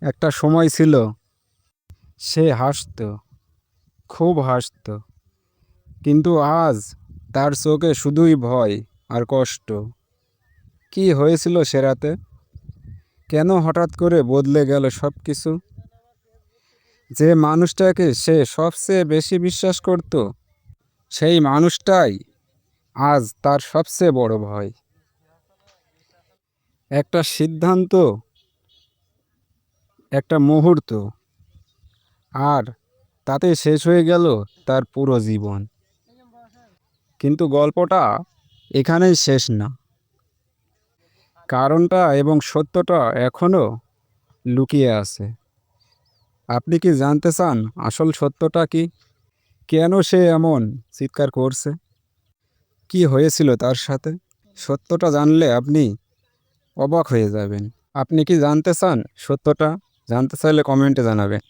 একটা সময় ছিল সে হাসতো, খুব হাসতো, কিন্তু আজ তার চোখে শুধুই ভয় আর কষ্ট। কি হয়েছিল সে রাতে? কেন হঠাৎ করে বদলে গেল সব কিছু? যে মানুষটাকে সে সবচেয়ে বেশি বিশ্বাস করত, সেই মানুষটাই আজ তার সবচেয়ে বড় ভয়। একটা সিদ্ধান্ত, একটা মুহূর্ত, আর তাতে শেষ হয়ে গেল তার পুরো জীবন। কিন্তু গল্পটা এখানেই শেষ না। কারণটা এবং সত্যটা এখনো লুকিয়ে আছে। আপনি কি জানতে চান আসল সত্যটা কি? কেন সে এমন চিৎকার করছে? কি হয়েছিল তার সাথে? সত্যটা জানলে আপনি অবাক হয়ে যাবেন। আপনি কি জানতে চান সত্যটা? জানতে চাইলে কমেন্টে জানাবেন।